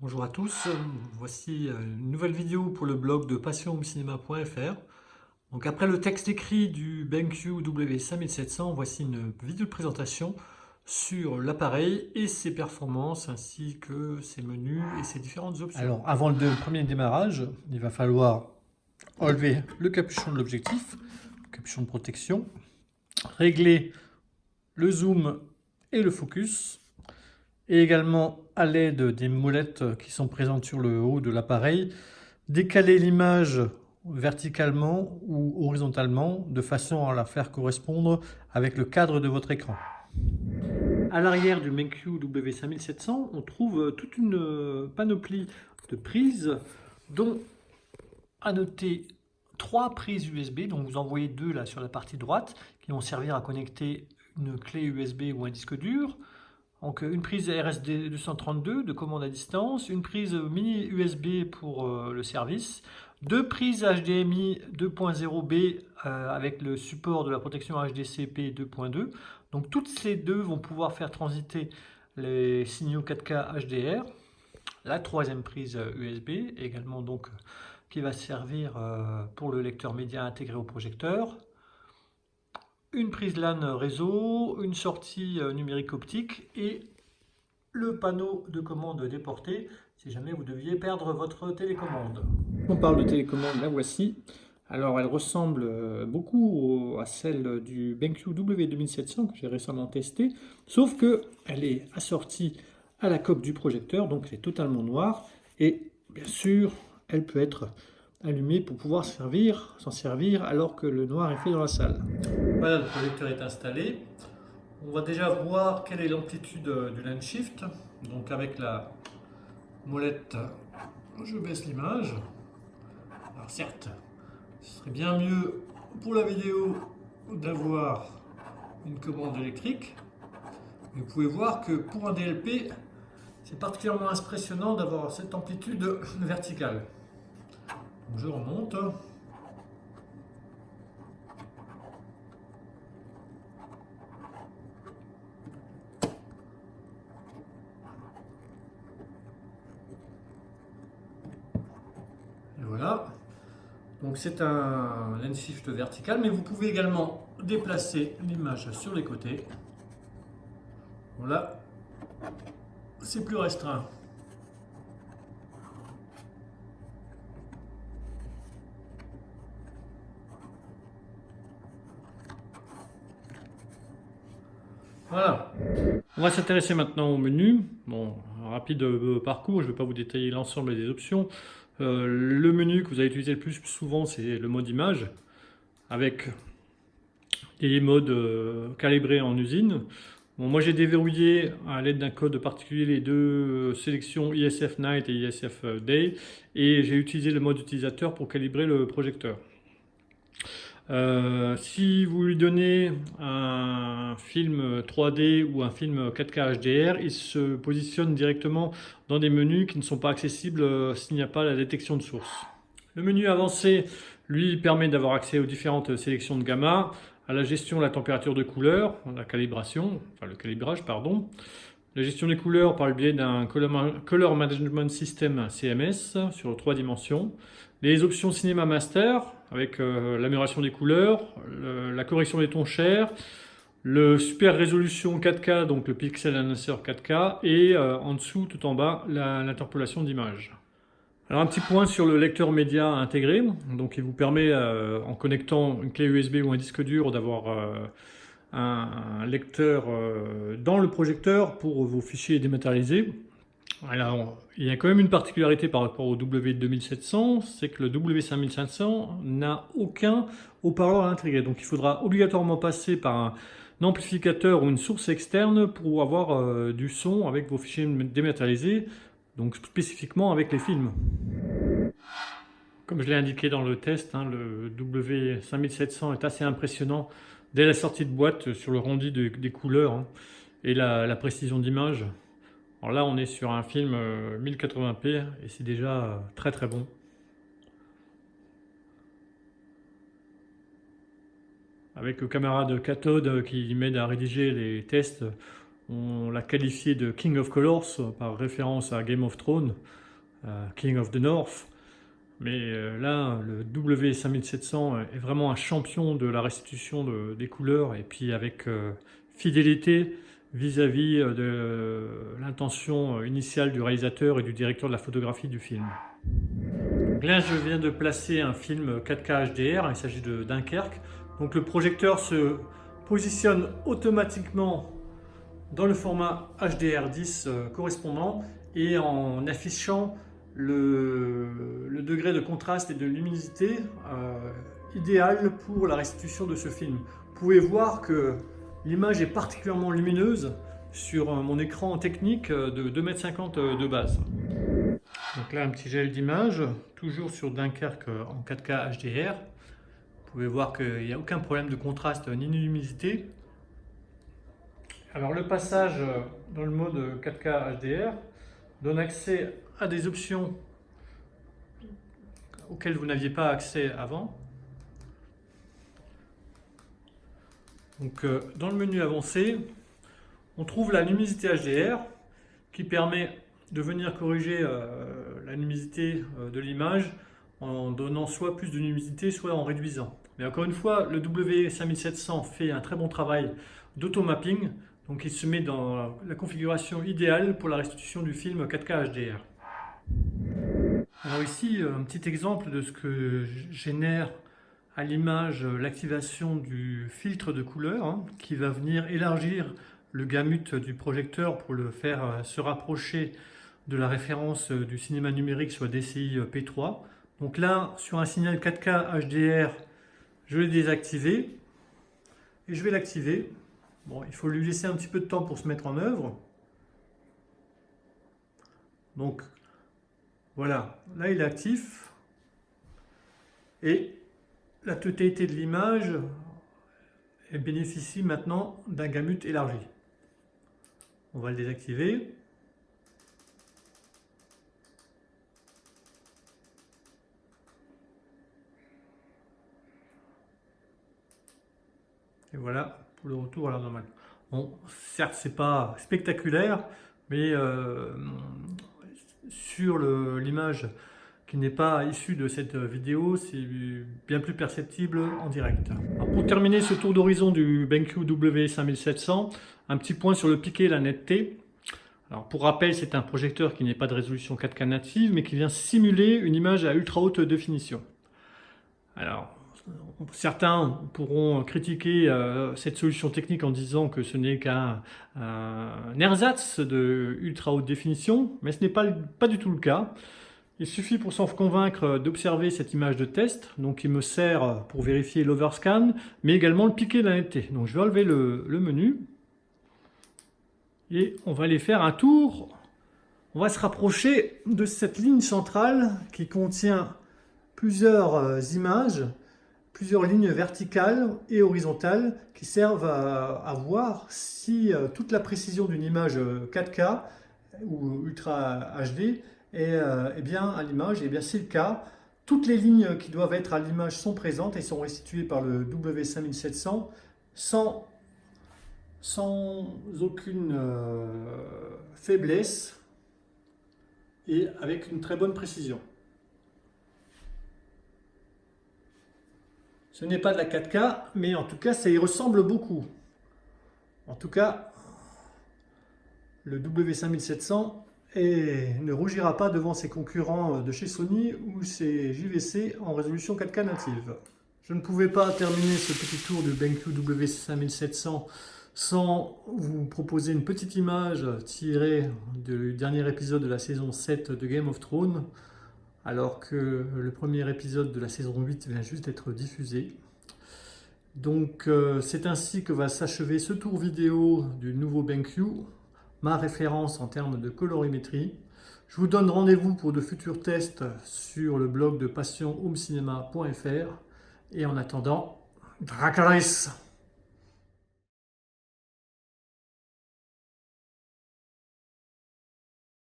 Bonjour à tous, voici une nouvelle vidéo pour le blog de passionhomecinema.fr. Donc après le texte écrit du BenQ W5700, voici une vidéo de présentation sur l'appareil et ses performances ainsi que ses menus et ses différentes options. Alors, avant le premier démarrage, il va falloir enlever le capuchon de l'objectif, le capuchon de protection, régler le zoom et le focus, et également à l'aide des molettes qui sont présentes sur le haut de l'appareil, décaler l'image verticalement ou horizontalement de façon à la faire correspondre avec le cadre de votre écran. À l'arrière du BenQ W5700, on trouve toute une panoplie de prises, dont à noter 3 prises USB, donc vous en voyez 2 là sur la partie droite, qui vont servir à connecter une clé USB ou un disque dur. Donc une prise RSD 232 de commande à distance, une prise mini USB pour le service, 2 prises HDMI 2.0B avec le support de la protection HDCP 2.2. Donc toutes ces deux vont pouvoir faire transiter les signaux 4K HDR. La troisième prise USB également donc qui va servir pour le lecteur média intégré au projecteur. Une prise LAN réseau, une sortie numérique optique et le panneau de commande déporté si jamais vous deviez perdre votre télécommande. On parle de télécommande, la voici. Alors elle ressemble beaucoup à celle du BenQ W2700 que j'ai récemment testé, sauf que elle est assortie à la coque du projecteur, donc elle est totalement noire, et bien sûr elle peut être allumée pour pouvoir s'en servir alors que le noir est fait dans la salle. Voilà, le projecteur est installé. On va déjà voir quelle est l'amplitude du line shift. Donc avec la molette, je baisse l'image. Alors certes, ce serait bien mieux pour la vidéo d'avoir une commande électrique. Mais vous pouvez voir que pour un DLP, c'est particulièrement impressionnant d'avoir cette amplitude verticale. Donc je remonte. Et voilà. Donc c'est un lens shift vertical, mais vous pouvez également déplacer l'image sur les côtés. Voilà, c'est plus restreint. Voilà. On va s'intéresser maintenant au menu. Bon, un rapide parcours, je ne vais pas vous détailler l'ensemble des options. Le menu que vous allez utiliser le plus souvent, c'est le mode image, avec des modes calibrés en usine. Bon, moi j'ai déverrouillé à l'aide d'un code particulier les deux sélections ISF Night et ISF Day, et j'ai utilisé le mode utilisateur pour calibrer le projecteur. Si vous lui donnez un film 3D ou un film 4K HDR, il se positionne directement dans des menus qui ne sont pas accessibles s'il n'y a pas la détection de source. Le menu avancé, lui, permet d'avoir accès aux différentes sélections de gamma, à la gestion de la température de couleur, la calibration, enfin le calibrage, pardon, la gestion des couleurs par le biais d'un Color Management System CMS sur 3 dimensions. Les options Cinema Master avec l'amélioration des couleurs, la correction des tons chers, le super résolution 4K, donc le Pixel Enhancer 4K, et en dessous, tout en bas, l'interpolation d'image. Alors un petit point sur le lecteur média intégré, donc il vous permet en connectant une clé USB ou un disque dur d'avoir un lecteur dans le projecteur pour vos fichiers dématérialisés. Alors, il y a quand même une particularité par rapport au W2700, c'est que le W5500 n'a aucun haut-parleur intégré. Donc il faudra obligatoirement passer par un amplificateur ou une source externe pour avoir du son avec vos fichiers dématérialisés, donc spécifiquement avec les films. Comme je l'ai indiqué dans le test, hein, le W5700 est assez impressionnant dès la sortie de boîte sur le rendu des couleurs, hein, et la précision d'image. Alors là, on est sur un film 1080p et c'est déjà très très bon. Avec le camarade cathode qui m'aide à rédiger les tests, On l'a qualifié de King of Colors par référence à Game of Thrones, King of the North. Mais là, le W5700 est vraiment un champion de la restitution des couleurs et puis avec fidélité vis-à-vis de l'intention initiale du réalisateur et du directeur de la photographie du film. Donc là, je viens de placer un film 4K HDR, il s'agit de Dunkerque. Donc le projecteur se positionne automatiquement dans le format HDR10 correspondant et en affichant le degré de contraste et de luminosité idéal pour la restitution de ce film. Vous pouvez voir que l'image est particulièrement lumineuse sur mon écran technique de 2,50 m de base. Donc là, un petit gel d'image, toujours sur Dunkerque en 4K HDR. Vous pouvez voir qu'il n'y a aucun problème de contraste ni de luminosité. Alors le passage dans le mode 4K HDR donne accès à des options auxquelles vous n'aviez pas accès avant. Donc dans le menu avancé, on trouve la luminosité HDR qui permet de venir corriger la luminosité de l'image en donnant soit plus de luminosité, soit en réduisant. Mais encore une fois, le W5700 fait un très bon travail d'automapping, donc il se met dans la configuration idéale pour la restitution du film 4K HDR. Alors ici, un petit exemple de ce que génère à l'image l'activation du filtre de couleur qui va venir élargir le gamut du projecteur pour le faire se rapprocher de la référence du cinéma numérique, soit DCI P3. Donc là, sur un signal 4K HDR, je l'ai désactivé et je vais l'activer. Bon, il faut lui laisser un petit peu de temps pour se mettre en œuvre. Donc voilà, là il est actif et la totalité de l'image bénéficie maintenant d'un gamut élargi. On va le désactiver. Et voilà pour le retour à la normale. Bon, certes, c'est pas spectaculaire, mais sur l'image qui n'est pas issue de cette vidéo, c'est bien plus perceptible en direct. Alors pour terminer ce tour d'horizon du BenQ W5700, un petit point sur le piqué et la netteté. Alors pour rappel, c'est un projecteur qui n'est pas de résolution 4K native, mais qui vient simuler une image à ultra haute définition. Alors, certains pourront critiquer cette solution technique en disant que ce n'est qu'un ersatz de ultra haute définition, mais ce n'est pas du tout le cas. Il suffit pour s'en convaincre d'observer cette image de test, donc il me sert pour vérifier l'overscan, mais également le piqué de la netteté. Donc je vais enlever le menu et on va aller faire un tour. On va se rapprocher de cette ligne centrale qui contient plusieurs images, plusieurs lignes verticales et horizontales qui servent à voir si toute la précision d'une image 4K ou Ultra HD est bien à l'image. Et bien c'est le cas. Toutes les lignes qui doivent être à l'image sont présentes et sont restituées par le W5700 sans aucune faiblesse et avec une très bonne précision. Ce n'est pas de la 4K, mais en tout cas, ça y ressemble beaucoup. En tout cas, le W5700 ne rougira pas devant ses concurrents de chez Sony ou ses JVC en résolution 4K native. Je ne pouvais pas terminer ce petit tour du BenQ W5700 sans vous proposer une petite image tirée du dernier épisode de la saison 7 de Game of Thrones, alors que le premier épisode de la saison 8 vient juste d'être diffusé. Donc c'est ainsi que va s'achever ce tour vidéo du nouveau BenQ, ma référence en termes de colorimétrie. Je vous donne rendez-vous pour de futurs tests sur le blog de passionhomecinema.fr et en attendant, Dracarys!